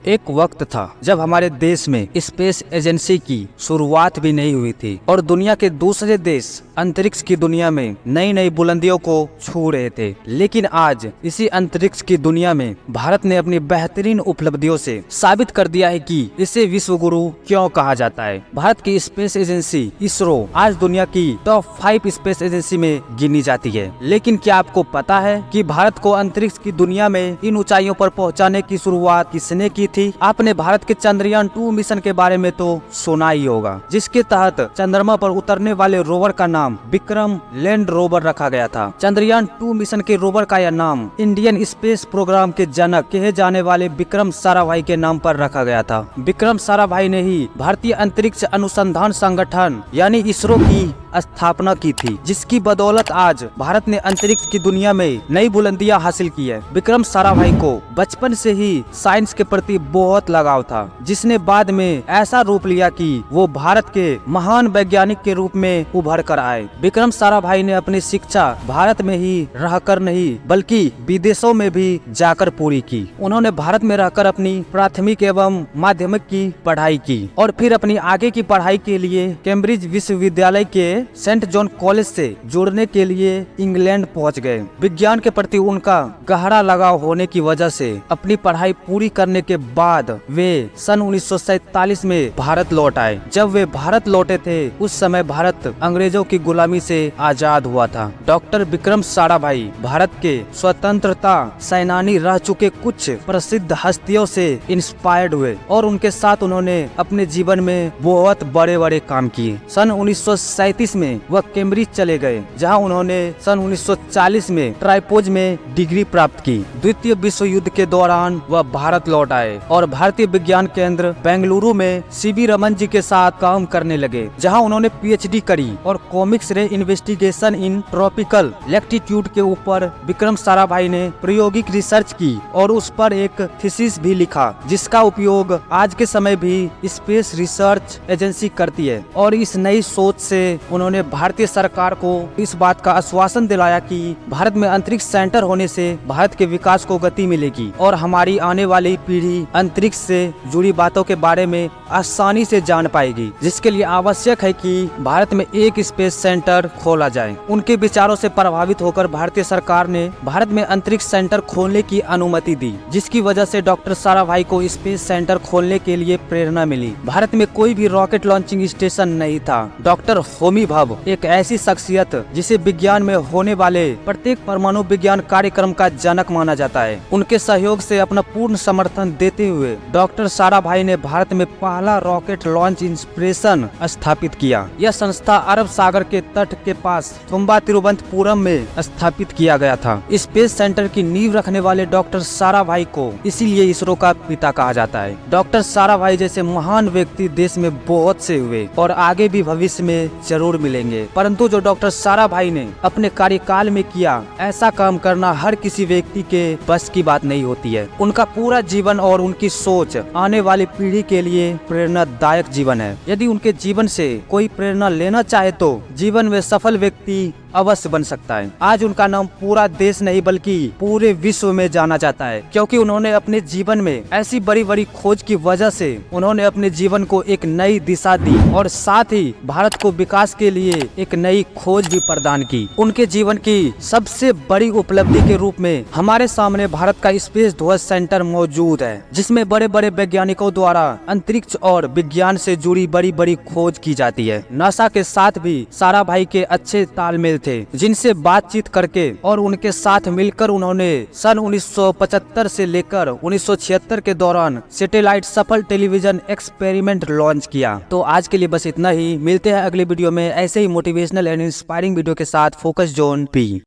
एक वक्त था जब हमारे देश में स्पेस एजेंसी की शुरुआत भी नहीं हुई थी और दुनिया के दूसरे देश अंतरिक्ष की दुनिया में नई नई बुलंदियों को छू रहे थे। लेकिन आज इसी अंतरिक्ष की दुनिया में भारत ने अपनी बेहतरीन उपलब्धियों से साबित कर दिया है कि इसे विश्व गुरु क्यों कहा जाता है। भारत की स्पेस एजेंसी इसरो आज दुनिया की टॉप 5 स्पेस एजेंसी में गिनी जाती है। लेकिन क्या आपको पता है कि भारत को अंतरिक्ष की दुनिया में इन ऊंचाइयों पर पहुंचाने की शुरुआत किसने की थी? आपने भारत के चंद्रयान 2 मिशन के बारे में तो सुना ही होगा, जिसके तहत चंद्रमा पर उतरने वाले रोवर का नाम विक्रम लैंड रोवर रखा गया था। चंद्रयान 2 मिशन के रोवर का यह नाम इंडियन स्पेस प्रोग्राम के जनक कहे जाने वाले विक्रम साराभाई के नाम पर रखा गया था। विक्रम साराभाई ने ही भारतीय अंतरिक्ष अनुसंधान संगठन यानी इसरो की स्थापना की थी, जिसकी बदौलत आज भारत ने अंतरिक्ष की दुनिया में नई बुलंदियां हासिल की है। विक्रम साराभाई को बचपन से ही साइंस के प्रति बहुत लगाव था, जिसने बाद में ऐसा रूप लिया कि वो भारत के महान वैज्ञानिक के रूप में उभर कर आए। विक्रम साराभाई ने अपनी शिक्षा भारत में ही रहकर नहीं बल्कि विदेशों में भी जाकर पूरी की। उन्होंने भारत में रहकर अपनी प्राथमिक एवं माध्यमिक की पढ़ाई की और फिर अपनी आगे की पढ़ाई के लिए कैम्ब्रिज विश्वविद्यालय के सेंट जॉन कॉलेज से जुड़ने के लिए इंग्लैंड पहुंच गए। विज्ञान के प्रति उनका गहरा लगाव होने की वजह से अपनी पढ़ाई पूरी करने के बाद वे सन 1947 में भारत लौट आए। जब वे भारत लौटे थे उस समय भारत अंग्रेजों की गुलामी से आजाद हुआ था। डॉक्टर विक्रम साराभाई भारत के स्वतंत्रता सेनानी रह चुके कुछ प्रसिद्ध हस्तियों से इंस्पायर्ड हुए और उनके साथ उन्होंने अपने जीवन में बहुत बड़े बड़े काम किए। सन 1937 में वह कैम्ब्रिज चले गए, जहां उन्होंने सन 1940 में ट्राइपोज में डिग्री प्राप्त की। द्वितीय विश्व युद्ध के दौरान वह भारत लौट आए और भारतीय विज्ञान केंद्र बेंगलुरु में सीवी रमन जी के साथ काम करने लगे, जहां उन्होंने पीएचडी करी और कॉमिक्स रे इन्वेस्टिगेशन इन ट्रॉपिकल लैटिट्यूड के ऊपर विक्रम साराभाई ने प्रायोगिक रिसर्च की और उस पर एक थीसिस भी लिखा, जिसका उपयोग आज के समय भी स्पेस रिसर्च एजेंसी करती है। और इस नई सोच से उन्होंने भारतीय सरकार को इस बात का आश्वासन दिलाया कि भारत में अंतरिक्ष सेंटर होने से भारत के विकास को गति मिलेगी और हमारी आने वाली पीढ़ी अंतरिक्ष से जुड़ी बातों के बारे में आसानी से जान पाएगी, जिसके लिए आवश्यक है कि भारत में एक स्पेस सेंटर खोला जाए। उनके विचारों से प्रभावित होकर भारतीय सरकार ने भारत में अंतरिक्ष सेंटर खोलने की अनुमति दी, जिसकी वजह से डॉक्टर साराभाई को स्पेस सेंटर खोलने के लिए प्रेरणा मिली। भारत में कोई भी रॉकेट लॉन्चिंग स्टेशन नहीं था। डॉक्टर होमी भाभा एक ऐसी शख्सियत जिसे विज्ञान में होने वाले प्रत्येक परमाणु विज्ञान कार्यक्रम का जनक माना जाता है। उनके सहयोग से अपना पूर्ण समर्थन देते हुए डॉक्टर साराभाई ने भारत में पहला रॉकेट लॉन्च इंस्पिरेशन स्थापित किया। यह संस्था अरब सागर के तट के पास तुम्बा तिरुवनंतपुरम में स्थापित किया गया था। स्पेस सेंटर की नींव रखने वाले डॉक्टर साराभाई को इसीलिए इसरो का पिता कहा जाता है। डॉक्टर साराभाई जैसे महान व्यक्ति देश में बहुत से हुए और आगे भी भविष्य में जरूर मिलेंगे, परंतु जो डॉक्टर साराभाई ने अपने कार्यकाल में किया, ऐसा काम करना हर किसी व्यक्ति के बस की बात नहीं होती है। उनका पूरा जीवन और उनकी सोच आने वाली पीढ़ी के लिए प्रेरणादायक जीवन है। यदि उनके जीवन से कोई प्रेरणा लेना चाहे तो जीवन में सफल व्यक्ति अवश्य बन सकता है। आज उनका नाम पूरा देश नहीं बल्कि पूरे विश्व में जाना जाता है, क्योंकि उन्होंने अपने जीवन में ऐसी बड़ी बड़ी खोज की वजह से उन्होंने अपने जीवन को एक नई दिशा दी और साथ ही भारत को विकास के लिए एक नई खोज भी प्रदान की। उनके जीवन की सबसे बड़ी उपलब्धि के रूप में हमारे सामने भारत का स्पेस ध्वज सेंटर मौजूद है, जिसमें बड़े बड़े वैज्ञानिकों द्वारा अंतरिक्ष और विज्ञान से जुड़ी बड़ी बड़ी खोज की जाती है। नासा के साथ भी साराभाई के अच्छे तालमेल थे, जिनसे बातचीत करके और उनके साथ मिलकर उन्होंने सन 1975 से लेकर 1976 के दौरान सैटेलाइट सफल टेलीविजन एक्सपेरिमेंट लॉन्च किया। तो आज के लिए बस इतना ही। मिलते हैं अगले वीडियो में ऐसे ही मोटिवेशनल एंड इंस्पायरिंग वीडियो के साथ। Focus zone P.